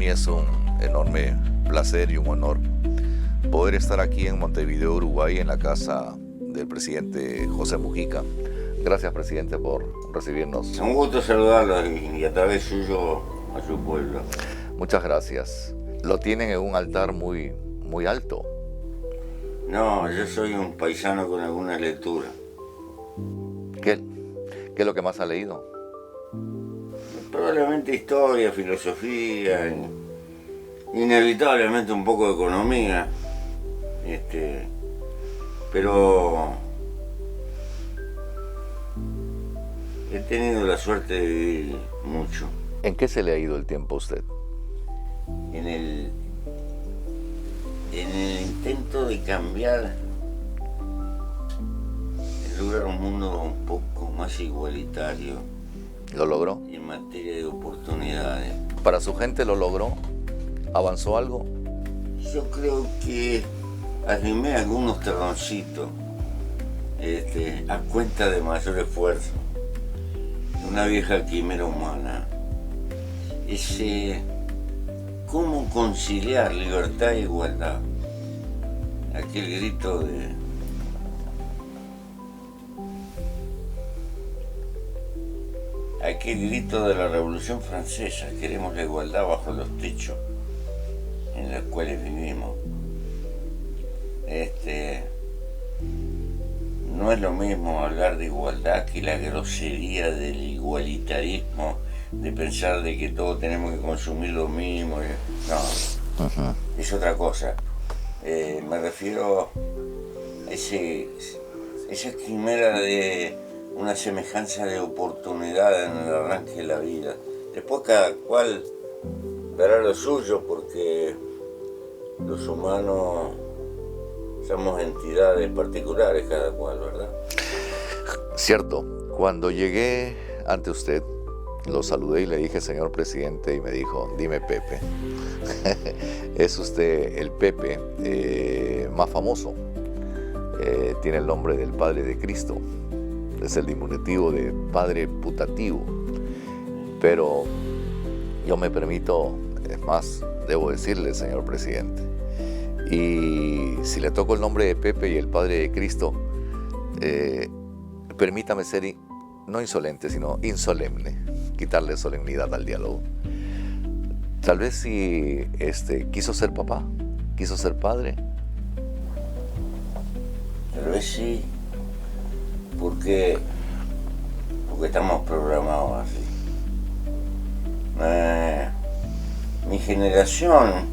es un enorme placer y un honor poder estar aquí en Montevideo, Uruguay, en la casa del presidente José Mujica. Gracias, presidente, por recibirnos. Un gusto saludarlo y a través suyo a su pueblo. Muchas gracias. Lo tienen en un altar muy alto. No, yo soy un paisano con alguna lectura. ¿Qué es lo que más ha leído? Probablemente historia, filosofía, inevitablemente un poco de economía. Pero he tenido la suerte de vivir mucho. ¿En qué se le ha ido el tiempo a usted? En el intento de cambiar, de lograr un mundo un poco más igualitario. ¿Lo logró? En materia de oportunidades. ¿Para su gente lo logró? ¿Avanzó algo? Yo creo que arrimé algunos terroncitos a cuenta de mayor esfuerzo. Una vieja quimera humana. ¿Cómo conciliar libertad e igualdad? Aquel grito de la Revolución Francesa: queremos la igualdad bajo los techos en los cuales vivimos. No es lo mismo hablar de igualdad que la grosería del igualitarismo, de pensar de que todos tenemos que consumir lo mismo. No, es otra cosa. Me refiero a esa quimera de una semejanza de oportunidad en el arranque de la vida. Después cada cual verá lo suyo, porque los humanos somos entidades particulares cada cual, ¿verdad? Cierto. Cuando llegué ante usted, lo saludé y le dije: señor presidente, y me dijo: dime Pepe. Es usted el Pepe más famoso. Tiene el nombre del Padre de Cristo. Es el diminutivo de Padre putativo. Pero yo me permito, es más, debo decirle, señor presidente, y si le toco el nombre de Pepe y el Padre de Cristo, permítame ser no insolente, sino insolemne, quitarle solemnidad al diálogo. Tal vez si quiso ser papá, quiso ser padre. Tal vez sí, porque estamos programados así. Mi generación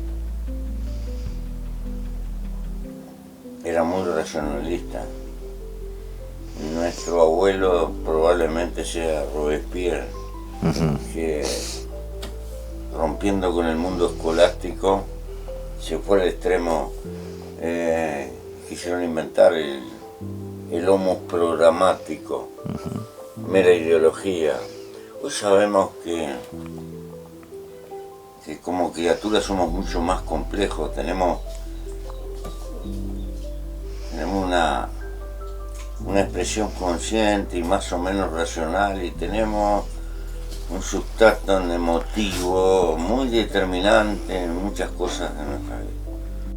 era muy racionalista. Nuestro abuelo probablemente sea Robespierre, que rompiendo con el mundo escolástico se fue al extremo. Quisieron inventar el homo programático, mera ideología. Hoy sabemos que como criaturas somos mucho más complejos. Tenemos una expresión consciente y más o menos racional, y tenemos un sustrato emotivo muy determinante en muchas cosas de nuestra vida.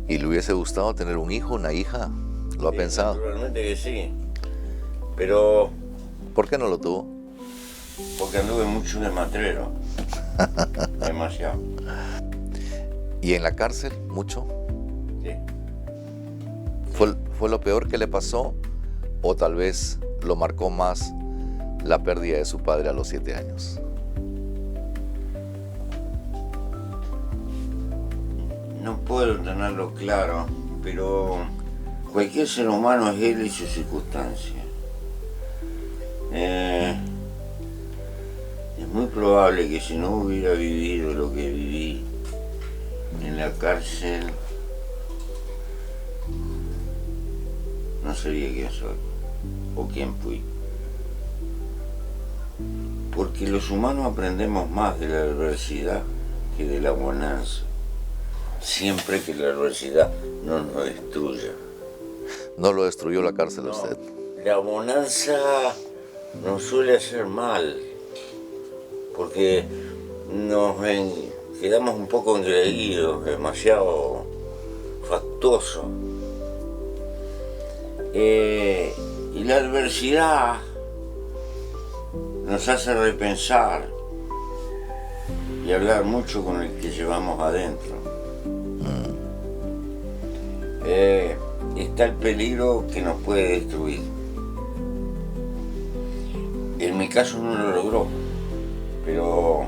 ¿Y le hubiese gustado tener un hijo, una hija? ¿Lo ha pensado? Naturalmente que sí, pero... ¿Por qué no lo tuvo? Porque anduve mucho de matrero. Demasiado. ¿Y en la cárcel, mucho? Sí. ¿Fue lo peor que le pasó? ¿O tal vez lo marcó más la pérdida de su padre a los 7 años? No puedo tenerlo claro, pero cualquier ser humano es él y sus circunstancias. Es muy probable que si no hubiera vivido lo que viví en la cárcel, no sería quien soy o quien fui. Porque los humanos aprendemos más de la adversidad que de la bonanza, siempre que la adversidad no nos destruya. ¿No lo destruyó la cárcel No, usted? la bonanza nos suele hacer mal, porque quedamos un poco engreídos, demasiado factuosos. Y la adversidad nos hace repensar y hablar mucho con el que llevamos adentro. Está el peligro que nos puede destruir. En mi caso no lo logró, pero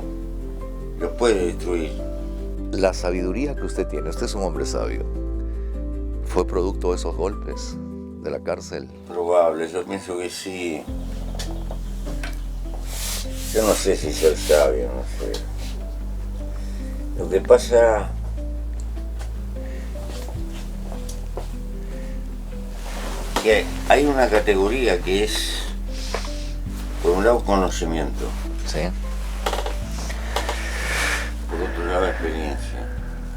lo puede destruir. La sabiduría que usted tiene, usted es un hombre sabio, ¿fue producto de esos golpes de la cárcel? Probable, yo pienso que sí. Yo no sé si ser sabio, no sé. Lo que pasa que hay una categoría que es, por un lado, conocimiento. Sí. Por otro lado, experiencia.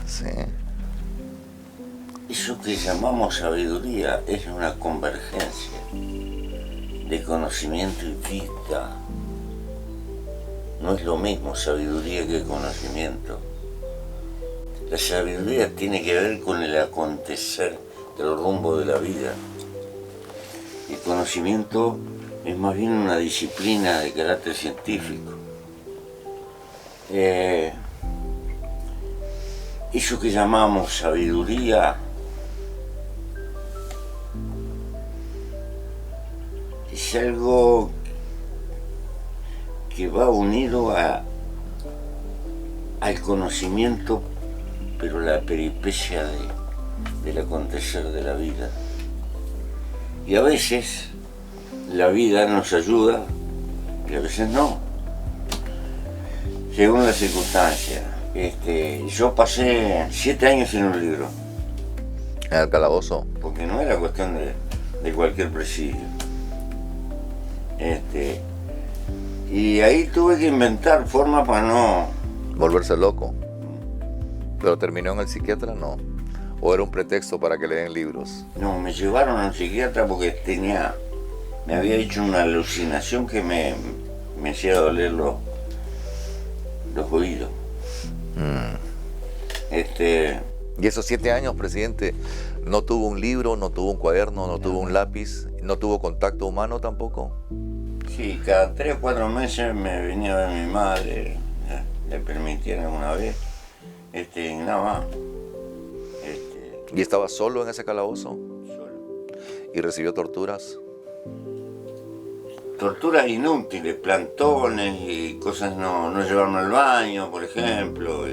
Sí. Eso que llamamos sabiduría es una convergencia de conocimiento y vista. No es lo mismo sabiduría que conocimiento. La sabiduría tiene que ver con el acontecer del rumbo de la vida. El conocimiento es más bien una disciplina de carácter científico. Eso que llamamos sabiduría es algo que va unido al conocimiento, pero la peripecia del acontecer de la vida. Y a veces la vida nos ayuda y a veces no, según las circunstancias. Yo pasé 7 años sin un libro. ¿En el calabozo? Porque no era cuestión de cualquier presidio. Y ahí tuve que inventar formas para no... Volverse loco. ¿Pero terminó en el psiquiatra? No. ¿O era un pretexto para que leen libros? No, me llevaron al psiquiatra porque me había hecho una alucinación que me hacía doler los oídos. Y esos 7 años, presidente, ¿no tuvo un libro, no tuvo un cuaderno, no tuvo un lápiz, no tuvo contacto humano tampoco? Sí, cada 3 o 4 meses me venía a ver mi madre, le permitieron una vez, nada más. ¿Y estaba solo en ese calabozo? Solo. ¿Y recibió torturas? Torturas inútiles, plantones y cosas no llevarme al baño, por ejemplo.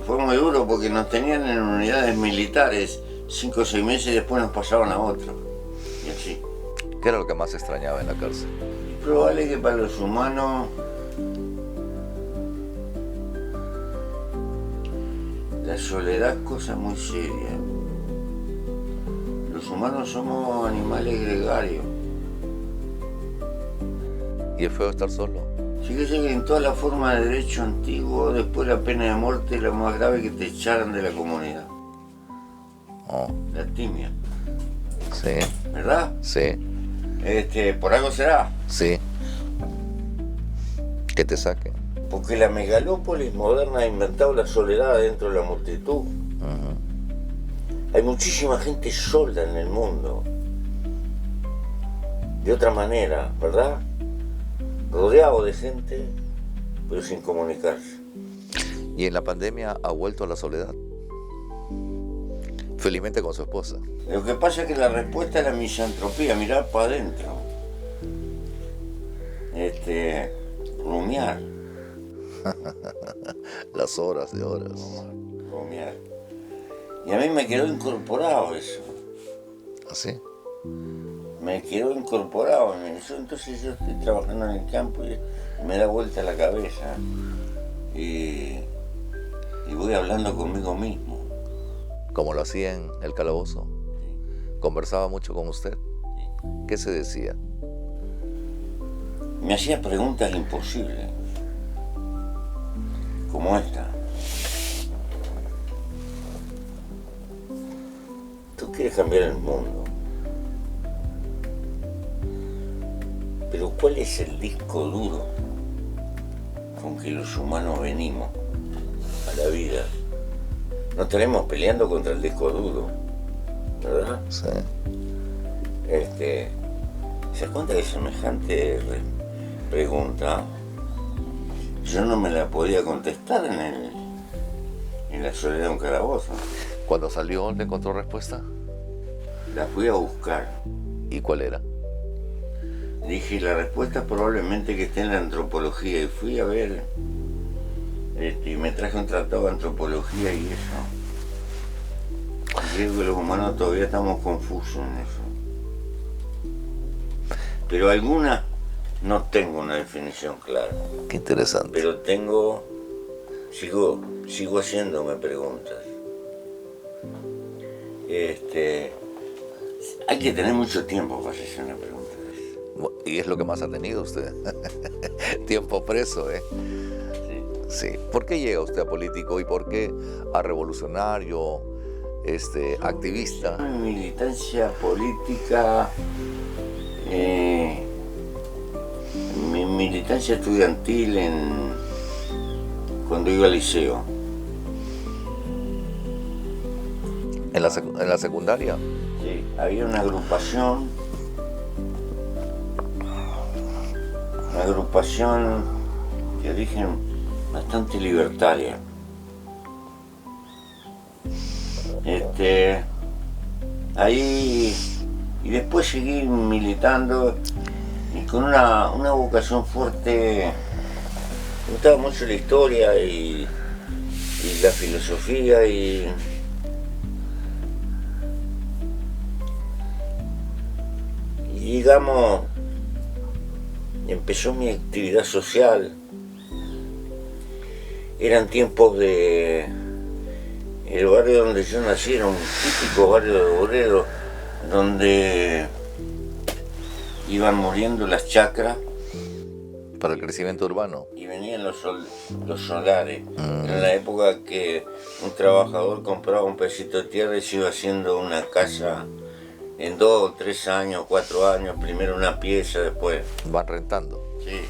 Fue muy duro porque nos tenían en unidades militares 5 o 6 meses y después nos pasaban a otro. Y así. ¿Qué era lo que más extrañaba en la cárcel? Es probable que para los humanos la soledad es cosa muy seria. Los humanos somos animales gregarios. ¿Y es feo estar solo? Fíjese que en toda la forma de derecho antiguo, después la pena de muerte es lo más grave que te echaran de la comunidad. Oh. La timia. Sí. ¿Verdad? Sí. Por algo será. Sí. Que te saquen. Porque la megalópolis moderna ha inventado la soledad dentro de la multitud. Hay muchísima gente sola en el mundo. De otra manera, ¿verdad? Rodeado de gente, pero sin comunicarse. ¿Y en la pandemia ha vuelto a la soledad? Felizmente con su esposa. Lo que pasa es que la respuesta es la misantropía, mirar para adentro. Rumiar. Las horas de horas. Rumiar. Y a mí me quedó incorporado eso. ¿Así? Me quedó incorporado en eso. Entonces yo estoy trabajando en el campo y me da vuelta la cabeza. Y voy hablando conmigo mismo. Como lo hacía en el calabozo. Sí. ¿Conversaba mucho con usted? Sí. ¿Qué se decía? Me hacía preguntas imposibles. Como esta. Tú quieres cambiar el mundo. Pero ¿cuál es el disco duro con que los humanos venimos a la vida. No estaremos peleando contra el disco duro, ¿verdad? Sí. ¿Se da cuenta que semejante pregunta yo no me la podía contestar en la soledad de un calabozo? Cuando salió, ¿le encontró respuesta? La fui a buscar. ¿Y cuál era? Dije, la respuesta probablemente que esté en la antropología. Y fui a ver, y me traje un tratado de antropología y eso. Y digo que los humanos todavía estamos confusos en eso. Pero algunas no tengo una definición clara. Qué interesante. Pero sigo haciéndome preguntas. Hay que tener mucho tiempo para hacerse una pregunta. Y es lo que más ha tenido usted. Tiempo preso, ¿eh? Sí. Sí. ¿Por qué llega usted a político y por qué a revolucionario, activista? Mi militancia política, mi militancia estudiantil cuando iba al liceo. ¿En la secundaria? Sí, había una agrupación de origen bastante libertaria. Ahí, y después seguí militando y con una vocación fuerte. Me gustaba mucho la historia y la filosofía y digamos, empezó mi actividad social. Eran tiempos de... El barrio donde yo nací era un típico barrio de obreros, donde iban muriendo las chacras. Para el crecimiento urbano. Y venían los solares. Era la época que un trabajador compraba un pedacito de tierra y se iba haciendo una casa en 2, 3 años, 4 años, primero una pieza, después. Van rentando. Sí.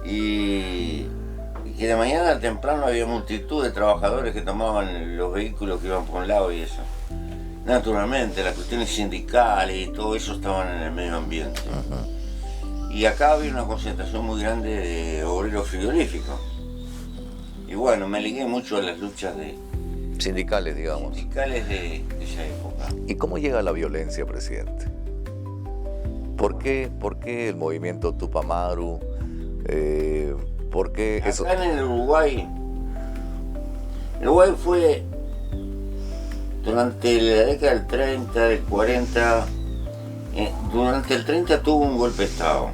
Y que de mañana temprano había multitud de trabajadores que tomaban los vehículos que iban por un lado y eso. Naturalmente, las cuestiones sindicales y todo eso estaban en el medio ambiente. Y acá había una concentración muy grande de obreros frigoríficos. Y bueno, me ligué mucho a las luchas sindicales, digamos. Sindicales de esa época. ¿Y cómo llega la violencia, presidente? ¿Por qué el movimiento Tupamaru? ¿Por qué eso? Acá en el Uruguay fue durante la década del 30, del 40, durante el 30 tuvo un golpe de Estado.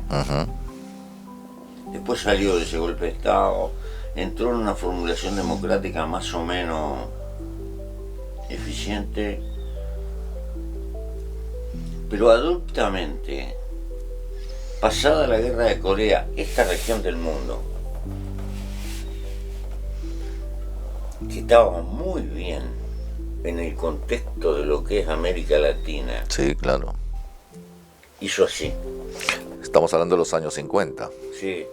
Después salió de ese golpe de Estado, entró en una formulación democrática más o menos eficiente, pero abruptamente, pasada la guerra de Corea, esta región del mundo, que estaba muy bien en el contexto de lo que es América Latina. Sí, claro. Hizo así. Estamos hablando de los años 50. Sí,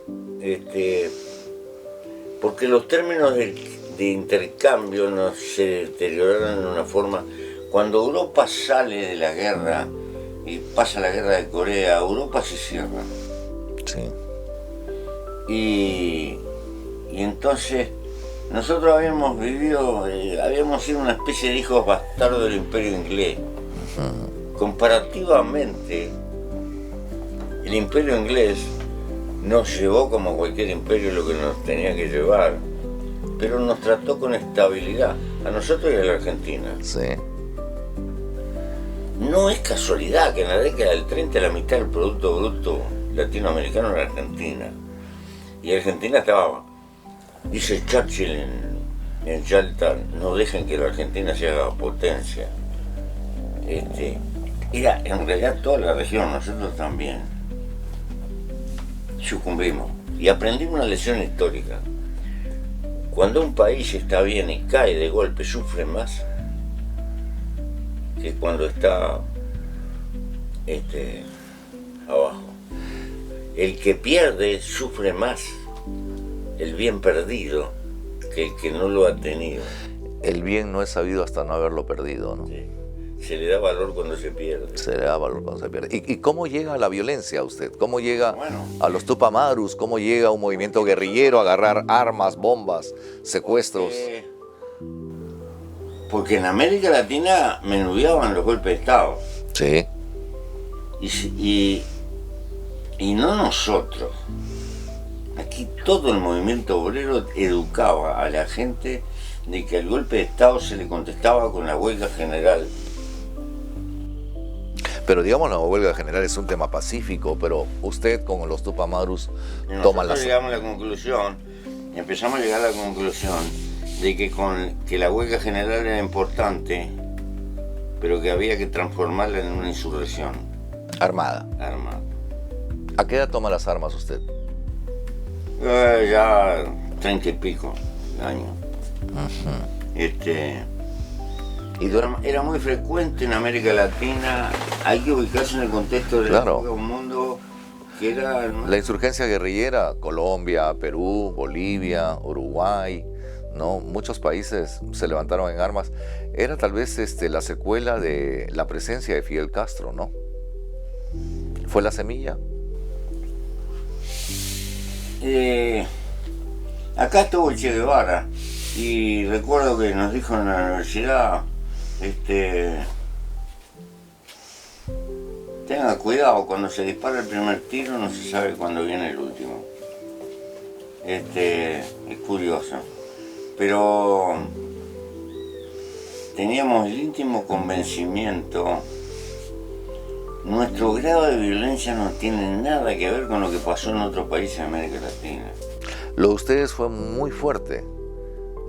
porque los términos de intercambio no se deterioraron de una forma. Cuando Europa sale de la guerra y pasa la guerra de Corea, Europa se cierra. Sí. Y entonces nosotros habíamos vivido, habíamos sido una especie de hijos bastardos del imperio inglés. Comparativamente, el imperio inglés nos llevó como cualquier imperio lo que nos tenía que llevar, pero nos trató con estabilidad, a nosotros y a la Argentina. Sí. No es casualidad que en la década del 30 la mitad del Producto Bruto latinoamericano era Argentina. Y Argentina estaba, dice Churchill en Yalta, no dejen que la Argentina se haga potencia. Era en realidad toda la región, nosotros también. Sucumbimos. Y aprendimos una lección histórica. Cuando un país está bien y cae de golpe, sufre más que cuando está abajo. el que pierde sufre más el bien perdido que el que no lo ha tenido. El bien no es sabido hasta no haberlo perdido, ¿no? Sí. Se le da valor cuando se pierde. Se le da valor cuando se pierde. ¿Y cómo llega a la violencia a usted? ¿Cómo llega Bueno, a los Tupamarus? ¿Cómo llega a un movimiento guerrillero a agarrar armas, bombas, secuestros? Porque en América Latina menudeaban los golpes de Estado. Sí. Y no nosotros. Aquí todo el movimiento obrero educaba a la gente de que al golpe de Estado se le contestaba con la huelga general. Pero digamos, la huelga general es un tema pacífico, pero usted con los Tupamarus toma las... Llegamos a la conclusión, empezamos a llegar a la conclusión de que la huelga general era importante, pero que había que transformarla en una insurrección. Armada. Armada. ¿A qué edad toma las armas usted? Ya 30 y pico años. Era muy frecuente en América Latina. Hay que ubicarse en el contexto de un mundo que era... La insurgencia guerrillera, Colombia, Perú, Bolivia, Uruguay, ¿no? Muchos países se levantaron en armas. Era tal vez la secuela de la presencia de Fidel Castro, ¿no? ¿Fue la semilla? Acá estuvo el Che Guevara y recuerdo que nos dijo en la universidad, tenga cuidado, cuando se dispara el primer tiro no se sabe cuándo viene el último. Es curioso, pero teníamos el íntimo convencimiento. Nuestro grado de violencia no tiene nada que ver con lo que pasó en otros países de América Latina. Lo de ustedes fue muy fuerte,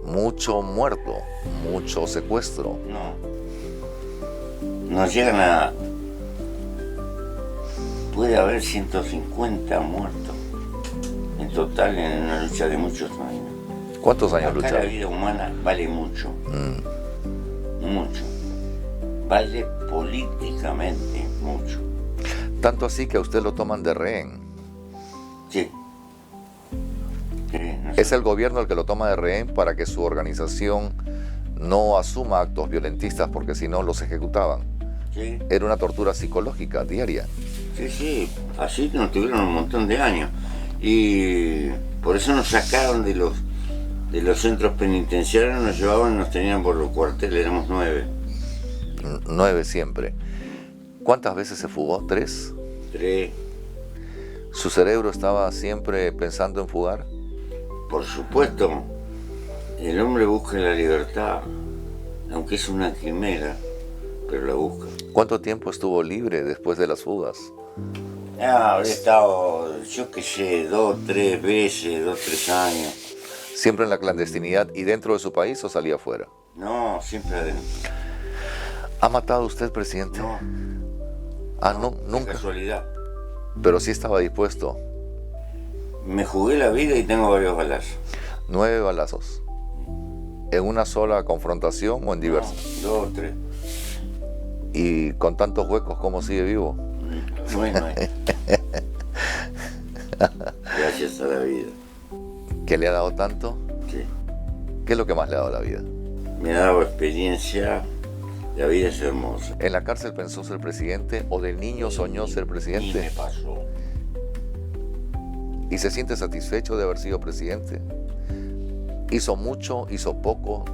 mucho muerto, mucho secuestro. No. Nos llegan a... Puede haber 150 muertos en total en una lucha de muchos años. ¿Cuántos años Acá lucharon? la vida humana vale mucho. Mucho. Vale políticamente mucho. Tanto así que a usted lo toman de rehén. Sí. No sé. Es el gobierno el que lo toma de rehén para que su organización no asuma actos violentistas, porque si no los ejecutaban. Sí. Era una tortura psicológica diaria. Sí, así nos tuvieron un montón de años. Y por eso nos sacaron de los centros penitenciarios, nos llevaban y nos tenían por los cuarteles, éramos 9. 9 siempre. ¿Cuántas veces se fugó? ¿3? 3. ¿Su cerebro estaba siempre pensando en fugar? Por supuesto, el hombre busca la libertad, aunque es una quimera, pero la busca. ¿Cuánto tiempo estuvo libre después de las fugas? Habría estado, yo qué sé, 2, 3 veces, 2, 3 años. ¿Siempre en la clandestinidad y dentro de su país o salía afuera? No, siempre adentro. ¿Ha matado usted, presidente? No. No, nunca. Casualidad. Pero sí estaba dispuesto. Me jugué la vida y tengo varios balazos. 9 balazos. ¿En una sola confrontación o en diversas? No, 2 o 3. Y con tantos huecos, ¿cómo sigue vivo? Bueno, gracias a la vida. ¿Qué le ha dado tanto? Sí. ¿Qué es lo que más le ha dado la vida? Me ha dado experiencia. La vida es hermosa. ¿En la cárcel pensó ser presidente o de niño soñó ser Y me presidente? pasó. ¿Y se siente satisfecho de haber sido presidente? ¿Hizo mucho? ¿Hizo poco?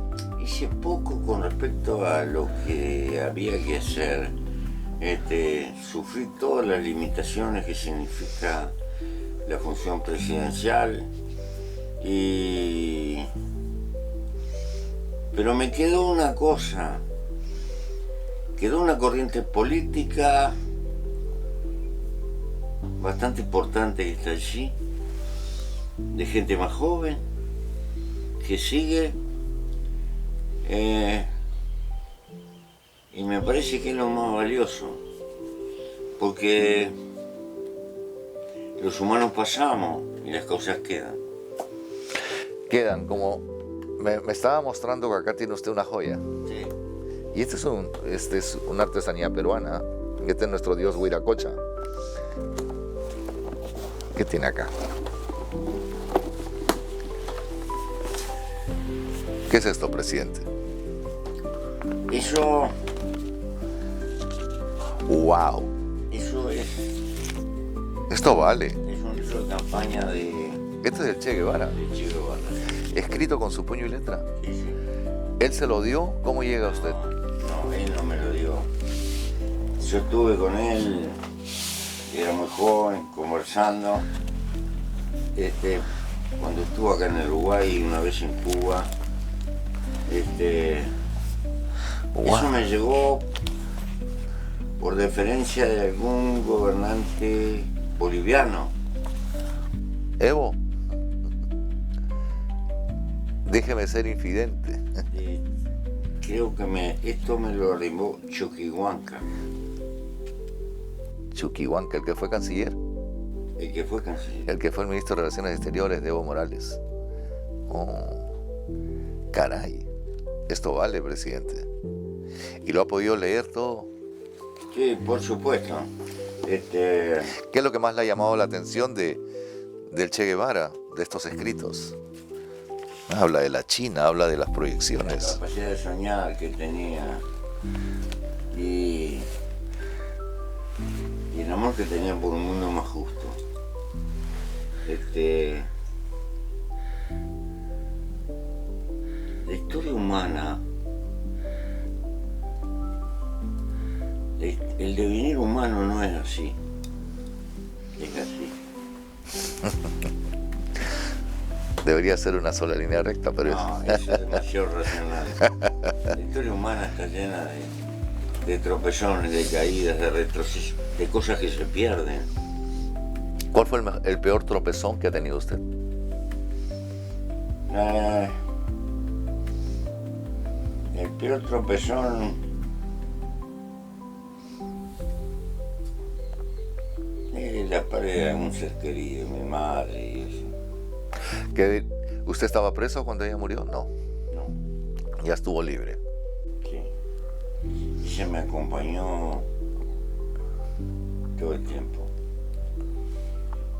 Hice poco con respecto a lo que había que hacer. Sufrí todas las limitaciones que significa la función presidencial. Pero me quedó una cosa. Quedó una corriente política bastante importante que está allí, de gente más joven, que sigue, y me parece que es lo más valioso, porque los humanos pasamos y las cosas quedan. Quedan como... Me estaba mostrando que acá tiene usted una joya. Sí. Y este es una artesanía peruana. Este es nuestro dios Huiracocha. ¿Qué tiene acá? ¿Qué es esto, presidente? Eso ¡Wow! es Esto vale. un libro de campaña de Este es el Che Guevara, Che Guevara. escrito con su puño y letra. Sí, sí. ¿Él se lo dio? ¿Cómo llega a usted? No, él no me lo dio. Yo estuve con él, era muy joven, conversando. Cuando estuvo acá en el Uruguay y una vez en Cuba, Wow. eso me llegó por deferencia de algún gobernante boliviano. Evo, déjeme ser infidente. Creo que esto me lo arrimó Choquehuanca, Chuquihuanca, el que fue canciller, el que fue canciller. el que fue el ministro de Relaciones Exteriores de Evo Morales. Oh, caray, esto vale, presidente. ¿Y lo ha podido leer todo? Sí, por supuesto. ¿Qué es lo que más le ha llamado la atención del Che Guevara, de estos escritos? Habla de la China, habla de las La proyecciones. capacidad de soñar que tenía y el amor que tenía por un mundo más justo. La historia humana, el devenir humano no es así. Es así. Debería ser una sola línea recta, pero No, eso es demasiado racional. La historia humana está llena de tropezones, de caídas, de retrocesos, de cosas que se pierden. ¿cuál fue el peor tropezón que ha tenido usted? El peor tropezón es la pérdida de algún ser querido, mi madre y eso. ¿Usted estaba preso cuando ella murió? No, No, ya estuvo libre. sí. Y se me acompañó todo el tiempo.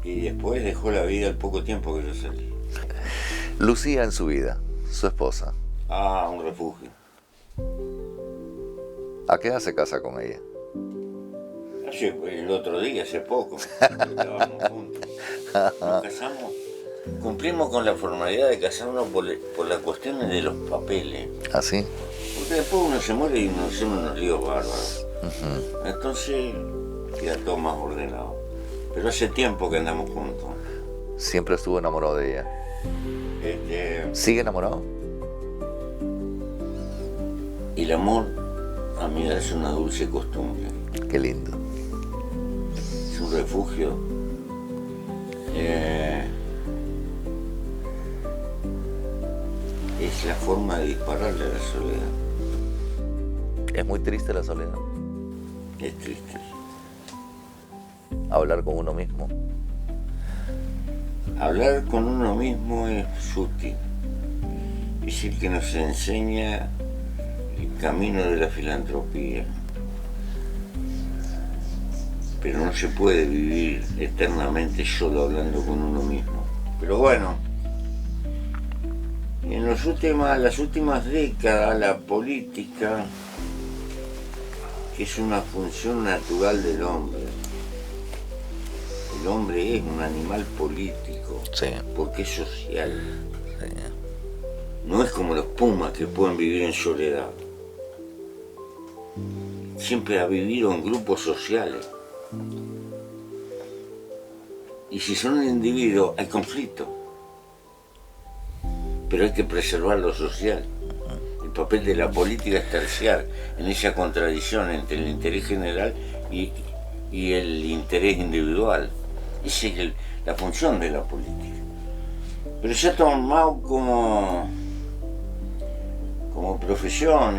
Y después dejó la vida al poco tiempo que yo salí. Lucía en su vida, su esposa. Ah, un refugio. ¿A qué edad se casa con ella? El otro día, hace poco, estábamos juntos. Nos casamos, cumplimos con la formalidad de casarnos por las cuestiones de los papeles. ¿Así? Porque después uno se muere y nos hacemos unos líos bárbaros. Entonces queda todo más ordenado. Pero hace tiempo que andamos juntos. Siempre estuvo enamorado de ella. ¿Sigue enamorado? El amor, a mí es una dulce costumbre. Qué lindo. Es un refugio. Es la forma de dispararle a la soledad. Es muy triste la soledad. Es triste. Hablar con uno mismo. Hablar con uno mismo es sutil. Es el que nos enseña el camino de la filantropía. Pero no se puede vivir eternamente solo hablando con uno mismo. Pero bueno, en las últimas décadas la política, que es una función natural del hombre, el hombre es un animal político, Sí. porque es social. No es como los pumas que pueden vivir en soledad. Siempre ha vivido en grupos sociales. Y si son un individuo, hay conflicto. Pero hay que preservar lo social. El papel de la política es terciar en esa contradicción entre el interés general y el interés individual. Esa es la función de la política. Pero se ha tomado como profesión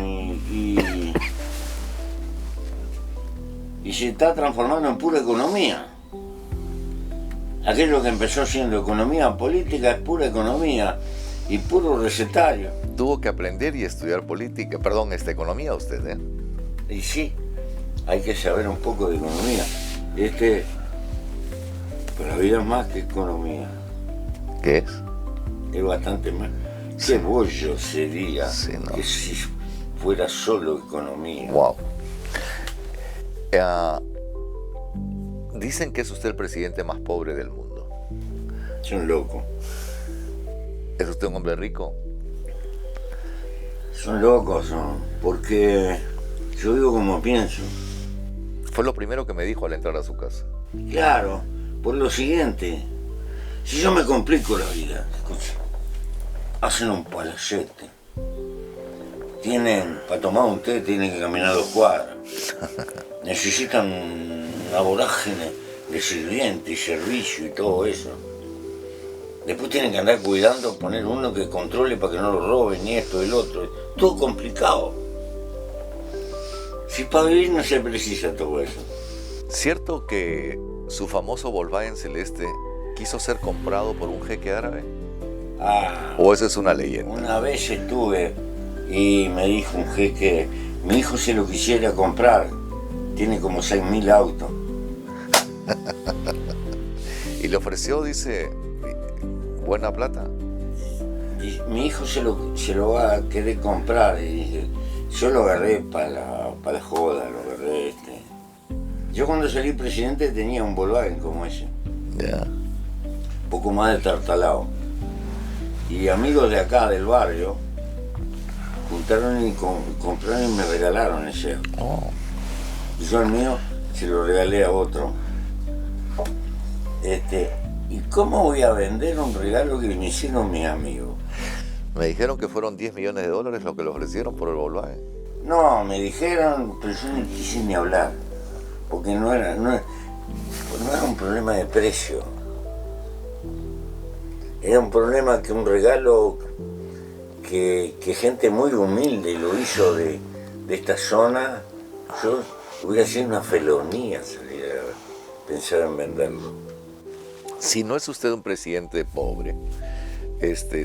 y se está transformando en pura economía. Aquello que empezó siendo economía política es pura economía y puro recetario. Tuvo que aprender y estudiar política, economía usted, ¿eh? Y sí, hay que saber un poco de economía. Pero la vida es más que economía. ¿Qué es? Es bastante más. Qué bollo sería Sí, ¿no? que si fuera solo economía. Wow. Dicen que es usted el presidente más pobre del mundo. Son locos. ¿Es usted un hombre rico? Son locos, son. Porque yo digo como pienso. Fue lo primero que me dijo al entrar a su casa. Claro, por lo siguiente. Si yo me complico la vida, escucha, hacen un palacete. Para tomar un té tienen que caminar 2 cuadras. Necesitan una vorágine de sirviente y servicio y todo eso. Después tienen que andar cuidando, poner uno que controle para que no lo roben, y esto, el otro. Todo complicado. Si para vivir no se precisa todo eso. ¿Cierto que su famoso Volkswagen celeste quiso ser comprado por un jeque árabe? ¿O esa es una leyenda? Una vez estuve y me dijo un jeque, mi hijo se lo quisiera comprar, tiene como 6.000 autos. Y le ofreció, dice, buena plata. Y mi hijo se lo va a querer comprar, y dije, yo lo agarré para la joda, lo agarré. Yo cuando salí presidente tenía un Volkswagen como ese. Ya. Un poco más de tartalado. Y amigos de acá, del barrio, juntaron y compraron y me regalaron ese auto. Oh. Y yo el mío se lo regalé a otro. ¿Y cómo voy a vender un regalo que me hicieron mis amigos? Me dijeron que fueron 10 millones de dólares lo que le ofrecieron por el Volkswagen. No, me dijeron, pero yo no quise ni hablar. Porque no era un problema de precio. Era un problema que un regalo que gente muy humilde lo hizo de esta zona. Yo hubiera sido una felonía salir a pensar en venderlo. Si no es usted un presidente pobre,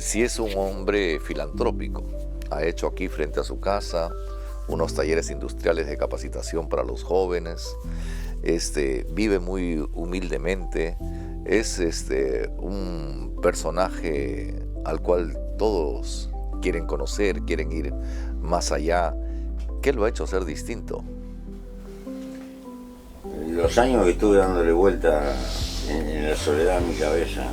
sí es un hombre filantrópico. Ha hecho aquí frente a su casa unos talleres industriales de capacitación para los jóvenes. Vive muy humildemente. Es un personaje al cual todos quieren conocer, quieren ir más allá. ¿Qué lo ha hecho ser distinto? Los años que estuve dándole vuelta en la soledad de mi cabeza,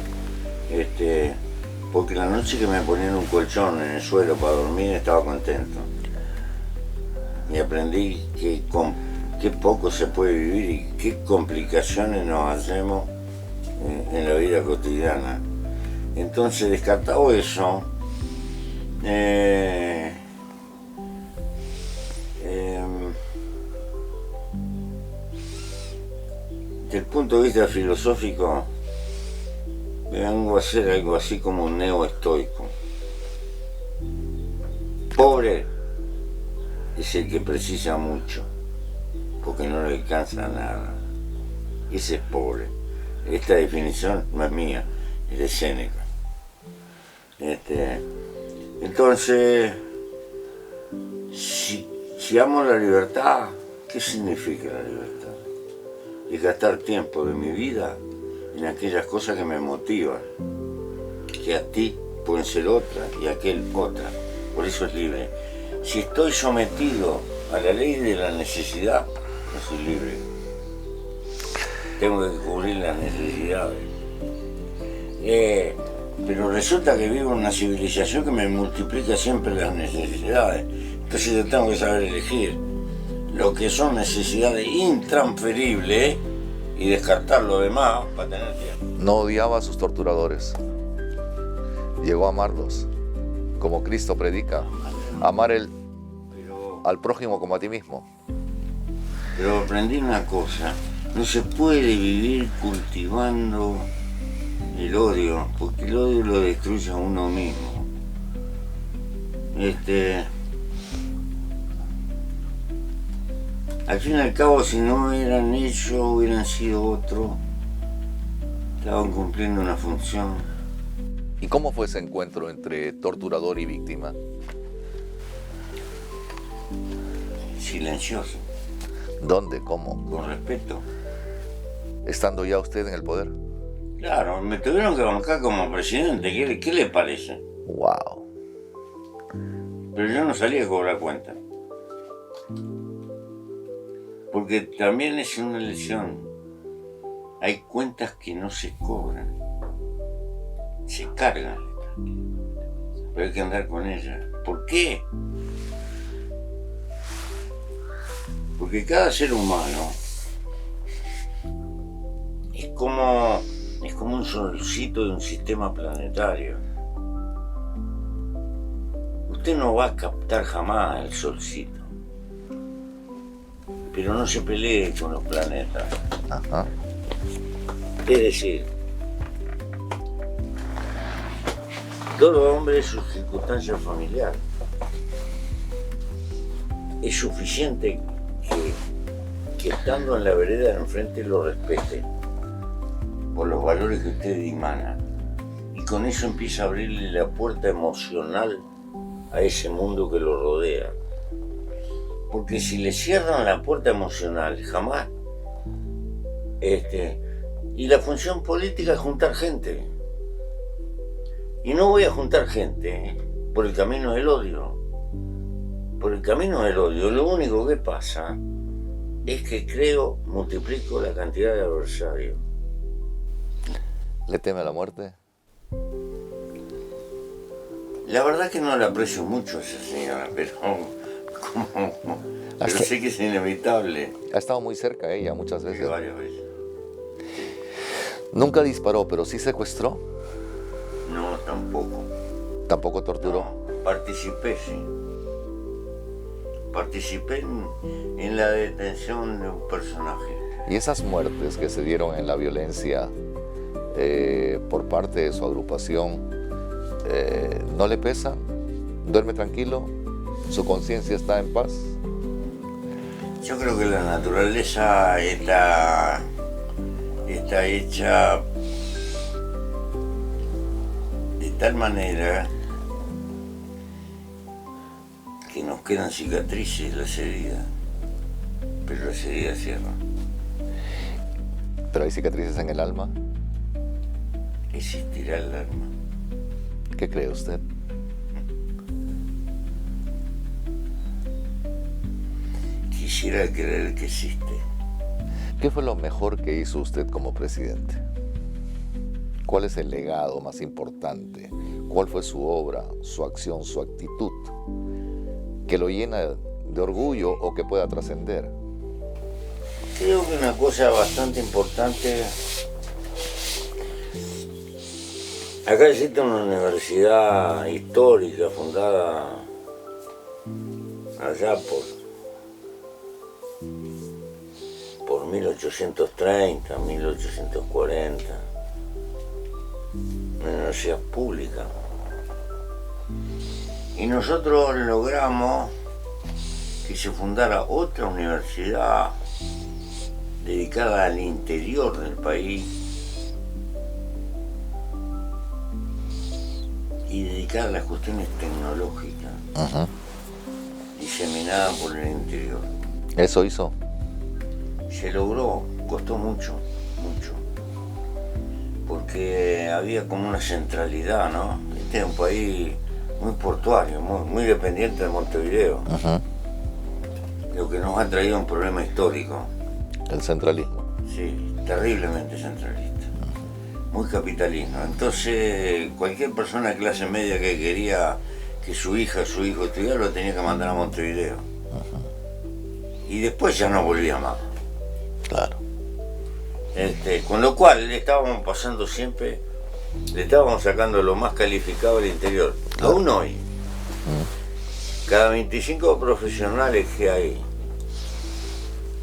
porque la noche que me ponían un colchón en el suelo para dormir estaba contento. Y aprendí que con qué poco se puede vivir y qué complicaciones nos hacemos en la vida cotidiana. Entonces, descartado eso, desde el punto de vista filosófico, vengo a hacer algo así como un neoestoico. Pobre es el que precisa mucho, porque no le alcanza nada. Ese es pobre. Esta definición no es mía, es de Séneca. Entonces, si amo la libertad, ¿qué significa la libertad? Es gastar tiempo de mi vida en aquellas cosas que me motivan, que a ti pueden ser otras y a aquel otra. Por eso es libre. Si estoy sometido a la ley de la necesidad, no soy libre. Tengo que cubrir las necesidades. Pero resulta que vivo en una civilización que me multiplica siempre las necesidades. Entonces yo tengo que saber elegir lo que son necesidades intransferibles y descartar lo demás para tener tiempo. No odiaba a sus torturadores. Llegó a amarlos, como Cristo predica. Amar al prójimo como a ti mismo. Pero aprendí una cosa, no se puede vivir cultivando el odio, porque el odio lo destruye a uno mismo. Al fin y al cabo, si no eran ellos, hubieran sido otros, estaban cumpliendo una función. ¿Y cómo fue ese encuentro entre torturador y víctima? Silencioso. ¿Dónde? ¿Cómo? Con respeto. ¿Estando ya usted en el poder? Claro, me tuvieron que bancar como presidente, ¿qué le parece? Wow. Pero yo no salí a cobrar cuenta. Porque también es una elección. Hay cuentas que no se cobran, se cargan, pero hay que andar con ellas. ¿Por qué? Porque cada ser humano es como un solcito de un sistema planetario. Usted no va a captar jamás el solcito, pero no se pelee con los planetas. Ajá. Es decir, todo hombre es su circunstancia familiar. Es suficiente que estando en la vereda de enfrente lo respete por los valores que usted dimana. Y con eso empieza a abrirle la puerta emocional a ese mundo que lo rodea. Porque si le cierran la puerta emocional, jamás. Y la función política es juntar gente. Y no voy a juntar gente por el camino del odio. Por el camino del odio, lo único que pasa es que multiplico la cantidad de adversarios. ¿Le teme a la muerte? La verdad que no la aprecio mucho a esa señora, pero sé que es inevitable. Ha estado muy cerca ella muchas veces. Sí, varias veces. Nunca disparó, pero sí secuestró. No, tampoco. Tampoco torturó. No, participé, sí. Participé en la detención de un personaje. Y esas muertes que se dieron en la violencia por parte de su agrupación, ¿no le pesan? ¿Duerme tranquilo? ¿Su conciencia está en paz? Yo creo que la naturaleza está hecha de tal manera que nos quedan cicatrices las heridas, pero las heridas cierran. ¿Pero hay cicatrices en el alma? Existirá el alma. ¿Qué cree usted? Quisiera creer que existe. ¿Qué fue lo mejor que hizo usted como presidente? ¿Cuál es el legado más importante? ¿Cuál fue su obra, su acción, su actitud que lo llena de orgullo o que pueda trascender? Creo que una cosa bastante importante. Acá existe una universidad histórica fundada allá por 1830, 1840. Una universidad pública. Y nosotros logramos que se fundara otra universidad dedicada al interior del país y dedicada a las cuestiones tecnológicas, diseminada por el interior. ¿Eso hizo? Se logró, costó mucho, porque había como una centralidad, ¿no? Este es un país muy portuario, muy dependiente de Montevideo. Lo que nos ha traído un problema histórico. El centralismo. Sí, terriblemente centralista. Muy capitalista. Entonces, cualquier persona de clase media que quería que su hija o su hijo estudiara lo tenía que mandar a Montevideo. Y después ya no volvía más. Claro. Con lo cual le estábamos pasando siempre, le estábamos sacando lo más calificado del interior. Claro. Aún hoy, cada 25 profesionales que hay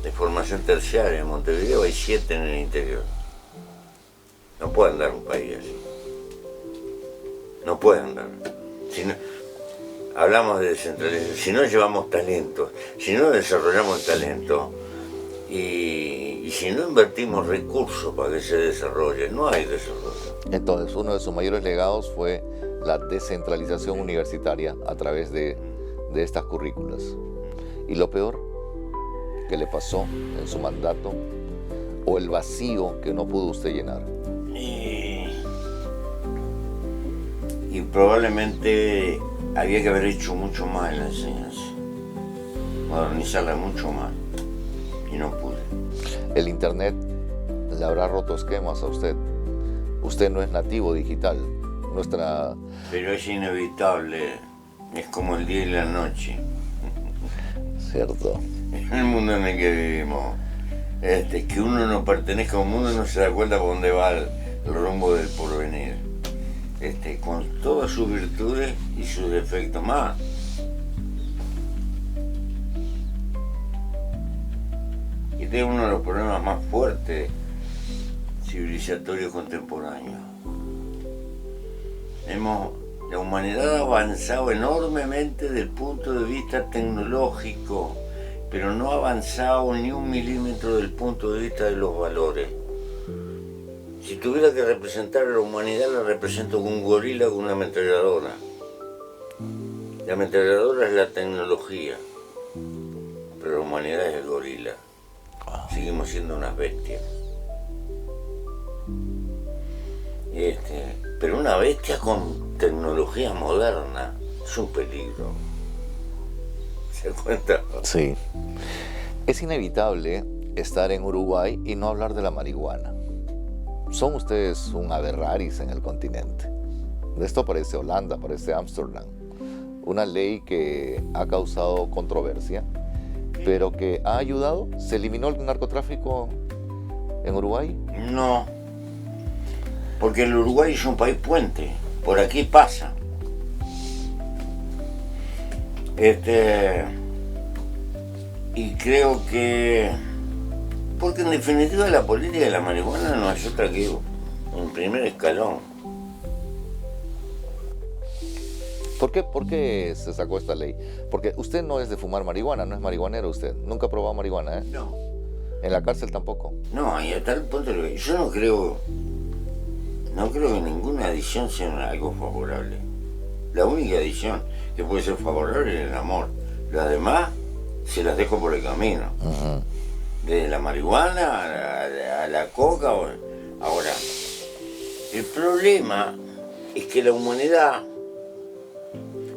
de formación terciaria en Montevideo, hay 7 en el interior. No puede andar un país así. No puede andar. Si no, hablamos de descentralización, si no llevamos talentos, si no desarrollamos el talento y si no invertimos recursos para que se desarrolle, no hay desarrollo. Entonces, uno de sus mayores legados fue la descentralización universitaria a través de estas currículas. Y lo peor que le pasó en su mandato, o el vacío que no pudo usted llenar. Y y probablemente había que haber hecho mucho más en la enseñanza, modernizarla mucho más, y no pude. El internet le habrá roto esquemas a usted. Usted no es nativo digital. Pero es inevitable, es como el día y la noche. Cierto. En el mundo en el que vivimos, que uno no pertenezca a un mundo y no se da cuenta por dónde va el rumbo del porvenir. Con todas sus virtudes y sus defectos más. Este es uno de los problemas más fuertes civilizatorios contemporáneos. La humanidad ha avanzado enormemente desde el punto de vista tecnológico, pero no ha avanzado ni un milímetro desde el punto de vista de los valores. Si tuviera que representar a la humanidad, la represento con un gorila con una ametralladora. La ametralladora es la tecnología, pero la humanidad es el gorila. Seguimos siendo unas bestias. Pero una bestia con tecnología moderna es un peligro. ¿Se da cuenta? Sí. Es inevitable estar en Uruguay y no hablar de la marihuana. Son ustedes un aberraris en el continente. Esto parece Holanda, parece Ámsterdam. Una ley que ha causado controversia, pero que ha ayudado. ¿Se eliminó el narcotráfico en Uruguay? No, porque el Uruguay es un país puente, por aquí pasa. Y creo que, porque en definitiva la política de la marihuana no es otra que un primer escalón. ¿Por qué se sacó esta ley? Porque usted no es de fumar marihuana, no es marihuanero usted. Nunca ha probado marihuana, ¿eh? No. En la cárcel tampoco. No, y a tal punto yo no creo que ninguna adicción sea algo favorable. La única adicción que puede ser favorable es el amor. Las demás se las dejo por el camino. Uh-huh. Desde la marihuana a la coca. Ahora, el problema es que la humanidad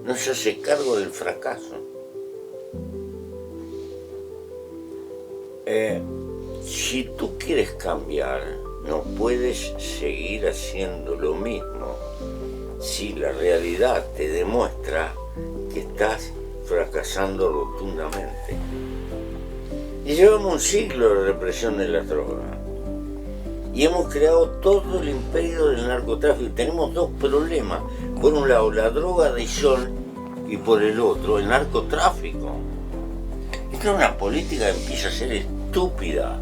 no se hace cargo del fracaso. Si tú quieres cambiar, no puedes seguir haciendo lo mismo si la realidad te demuestra que estás fracasando rotundamente. Y llevamos un siglo de represión de las drogas. Y hemos creado todo el imperio del narcotráfico. Tenemos dos problemas. Por un lado, la drogadicción y por el otro, el narcotráfico. Esta es una política que empieza a ser estúpida.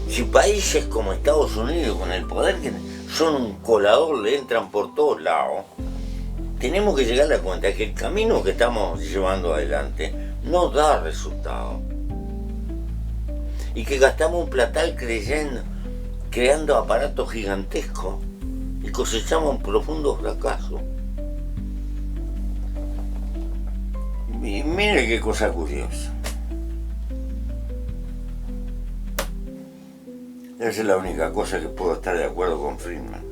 Si países como Estados Unidos, con el poder que son un colador, le entran por todos lados, tenemos que llegar a la cuenta que el camino que estamos llevando adelante no da resultado. Y que gastamos un platal creando aparatos gigantescos y cosechamos un profundo fracaso. Y mire qué cosa curiosa. Esa es la única cosa que puedo estar de acuerdo con Friedman.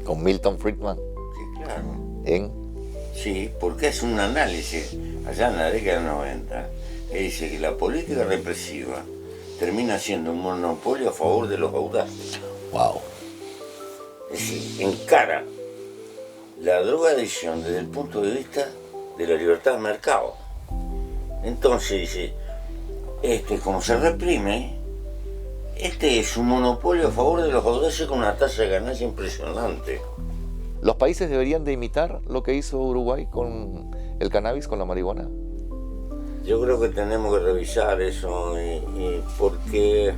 ¿Con Milton Friedman? Sí, claro. Sí, porque es un análisis allá en la década del 90 que dice que la política represiva termina siendo un monopolio a favor de los audaces. Wow. Es decir, encara la drogadicción desde el punto de vista de la libertad de mercado. Entonces dice, como se reprime, es un monopolio a favor de los audaces con una tasa de ganancia impresionante. ¿Los países deberían de imitar lo que hizo Uruguay con el cannabis, con la marihuana? Yo creo que tenemos que revisar eso, porque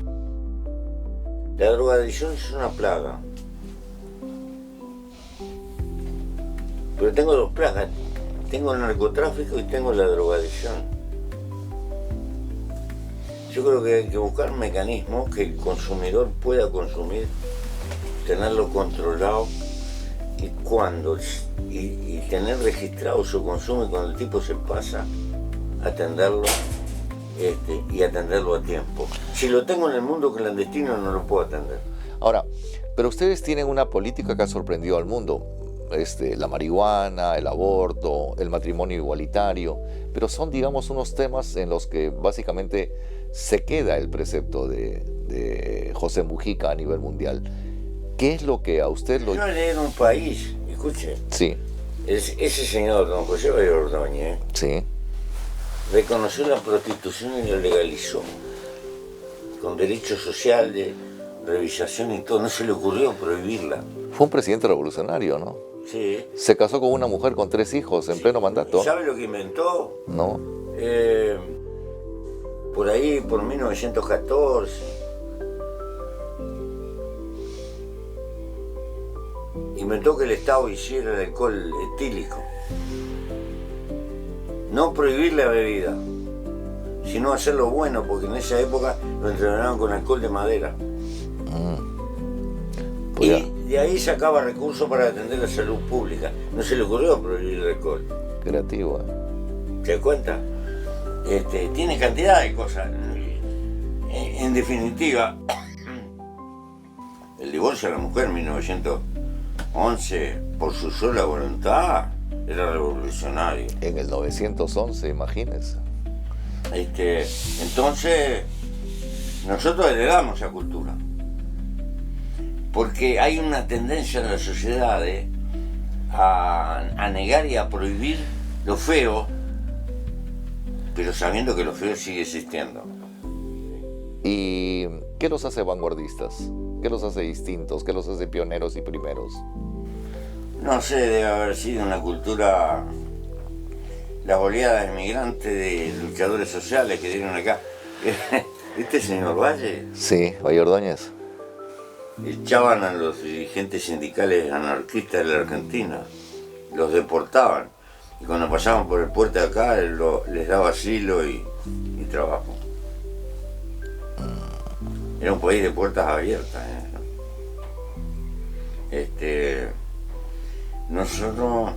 la drogadicción es una plaga. Pero tengo dos plagas, tengo el narcotráfico y tengo la drogadicción. Yo creo que hay que buscar mecanismos que el consumidor pueda consumir, tenerlo controlado y tener registrado su consumo, y cuando el tipo se pasa, atenderlo y atenderlo a tiempo. Si lo tengo en el mundo clandestino no lo puedo atender. Ahora, Pero ustedes tienen una política que ha sorprendido al mundo. La marihuana, el aborto, el matrimonio igualitario, pero son, digamos, unos temas en los que básicamente se queda el precepto de José Mujica a nivel mundial. ¿Qué es lo que a usted lo... Yo leí en un país, escuche, Sí, ese señor, don José María Ordóñez, sí, reconoció la prostitución y la legalizó, con derechos sociales, revisación y todo, no se le ocurrió prohibirla. fue un presidente revolucionario, ¿no? Sí. Se casó con una mujer con 3 hijos en pleno mandato. ¿Sabe lo que inventó? No, Por ahí, por 1914. Inventó que el Estado hiciera el alcohol etílico. No prohibir la bebida, sino hacerlo bueno, porque en esa época lo entrenaban con alcohol de madera. pues ya, Y de ahí sacaba recursos para atender la salud pública. No se le ocurrió prohibir el alcohol. creativo, ¿eh? ¿Se da cuenta? Tiene cantidad de cosas. En definitiva, el divorcio de la mujer en 1911, por su sola voluntad, era revolucionario. En el 911, imagínense. Entonces, nosotros heredamos esa cultura. Porque hay una tendencia en la sociedad a negar y a prohibir lo feo, pero sabiendo que lo feo sigue existiendo. ¿Y qué los hace vanguardistas? ¿Qué los hace distintos? ¿Qué los hace pioneros y primeros? No sé, debe haber sido una cultura, las oleadas inmigrantes de luchadores sociales que dieron acá. ¿Viste, señor Valle? Sí, Valle Ordóñez. Echaban a los dirigentes sindicales anarquistas de la Argentina, los deportaban, y cuando pasaban por el puerto de acá les daba asilo y trabajo. Era un país de puertas abiertas. Nosotros,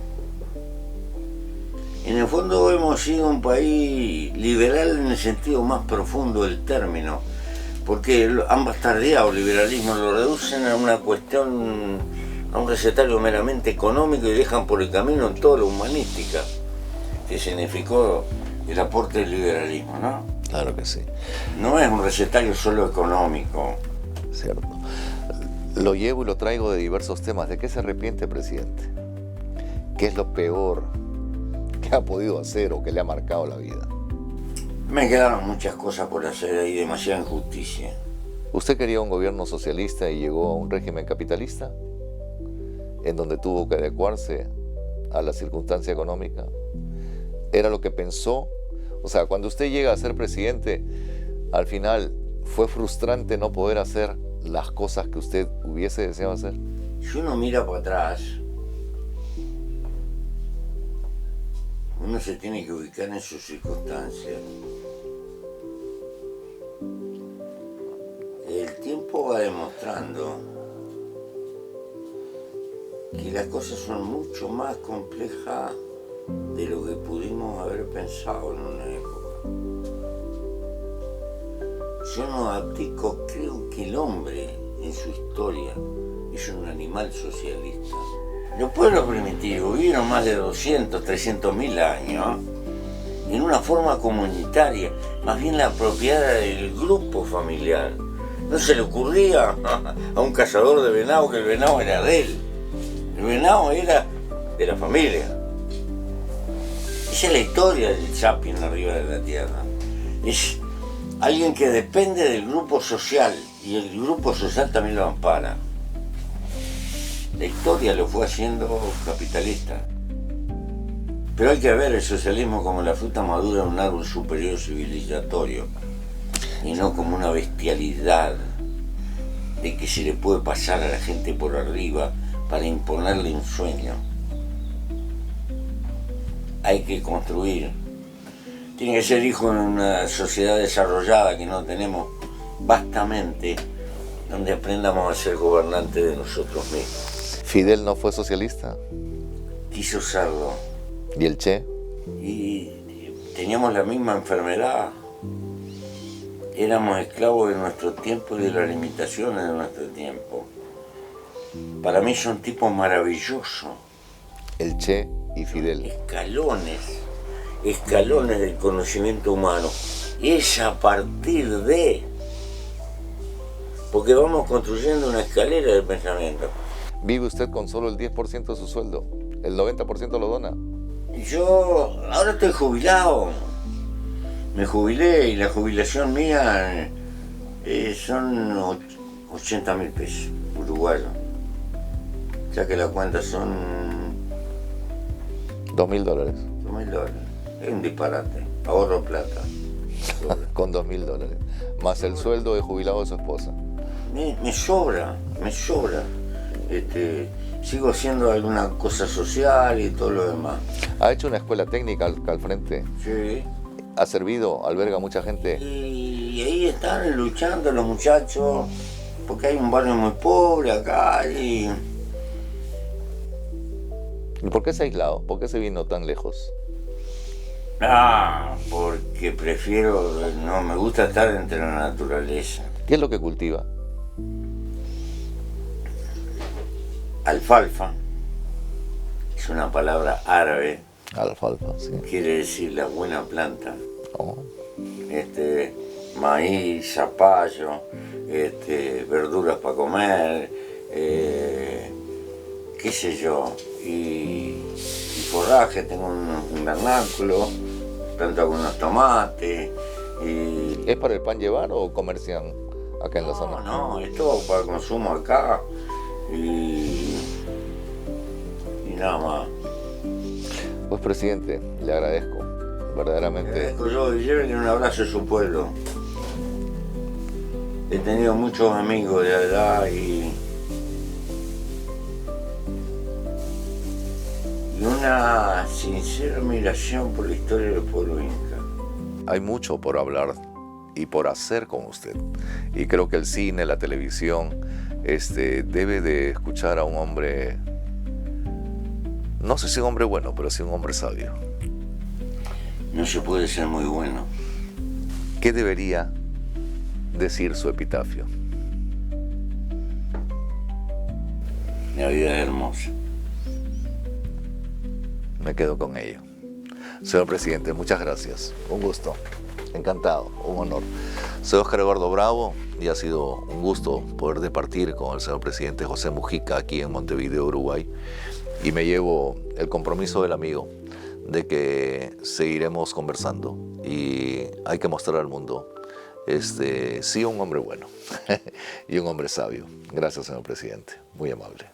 en el fondo, hemos sido un país liberal en el sentido más profundo del término, porque han bastardeado el liberalismo, lo reducen a una cuestión, a un recetario meramente económico y dejan por el camino toda la humanística que significó el aporte del liberalismo, ¿no? Claro que sí, No es un recetario solo económico. cierto. Lo llevo y lo traigo de diversos temas. ¿De qué se arrepiente, presidente? ¿Qué es lo peor que ha podido hacer o que le ha marcado la vida? Me quedaron muchas cosas por hacer y demasiada injusticia. ¿Usted quería un gobierno socialista y llegó a un régimen capitalista? ¿En donde tuvo que adecuarse a la circunstancia económica? ¿Era lo que pensó? O sea, cuando usted llega a ser presidente, al final, ¿fue frustrante no poder hacer las cosas que usted hubiese deseado hacer? Si uno mira para atrás, uno se tiene que ubicar en sus circunstancias. El tiempo va demostrando que las cosas son mucho más complejas de lo que pudimos haber pensado en una época. Yo no abdico, creo que el hombre en su historia es un animal socialista. Los pueblos primitivos vivieron más de 200, 300.000 años en una forma comunitaria, más bien la propiedad del grupo familiar. No se le ocurría a un cazador de venado que el venado era de él. El venado era de la familia. Esa es la historia del Chapin arriba de la tierra. Es alguien que depende del grupo social y el grupo social también lo ampara. La historia lo fue haciendo capitalista. Pero hay que ver el socialismo como la fruta madura de un árbol superior civilizatorio y no como una bestialidad de que se le puede pasar a la gente por arriba para imponerle un sueño. Hay que construir. Tiene que ser hijo de una sociedad desarrollada que no tenemos vastamente, donde aprendamos a ser gobernantes de nosotros mismos. ¿Fidel no fue socialista? Quiso serlo. ¿Y el Che? Y teníamos la misma enfermedad. Éramos esclavos de nuestro tiempo y de las limitaciones de nuestro tiempo. Para mí son tipos maravillosos. El Che y Fidel. Escalones del conocimiento humano. Es a partir de... Porque vamos construyendo una escalera del pensamiento. ¿Vive usted con solo el 10% de su sueldo? ¿El 90% lo dona? Yo ahora estoy jubilado. Me jubilé y la jubilación mía son 80.000 pesos uruguayos. Ya que la cuenta son... $2.000. $2.000. Es un disparate. Ahorro plata. Con $2.000. Más el sueldo de jubilado de su esposa. Me sobra. Sigo haciendo alguna cosa social y todo lo demás. ¿Ha hecho una escuela técnica al frente? Sí. ¿Ha servido? ¿Alberga mucha gente? Y ahí están luchando los muchachos, porque hay un barrio muy pobre acá y... ¿Y por qué se ha aislado? ¿Por qué se vino tan lejos? Porque prefiero, no, me gusta estar entre la naturaleza. ¿Qué es lo que cultiva? Alfalfa, es una palabra árabe. Alfalfa, sí. Quiere decir la buena planta. Oh. Maíz, zapallo, verduras para comer, qué sé yo, y forraje, tengo un vernáculo, planto algunos tomates. ¿Es para el pan llevar o comercian acá en la zona? No, es todo para el consumo acá y nada más. Pues presidente, le agradezco, verdaderamente. Le agradezco yo y llévenle un abrazo a su pueblo. He tenido muchos amigos de allá y una sincera admiración por la historia del pueblo inca. Hay mucho por hablar y por hacer con usted. Y creo que el cine, la televisión, debe de escuchar a un hombre, no sé si un hombre bueno, pero sí un hombre sabio. No se puede ser muy bueno. ¿Qué debería decir su epitafio? La vida es hermosa. Me quedo con ello. Señor presidente, muchas gracias. Un gusto. Encantado, un honor. Soy Oscar Eduardo Bravo y ha sido un gusto poder departir con el señor presidente José Mujica aquí en Montevideo, Uruguay. Y me llevo el compromiso del amigo de que seguiremos conversando y hay que mostrar al mundo sí un hombre bueno y un hombre sabio. Gracias, señor presidente. Muy amable.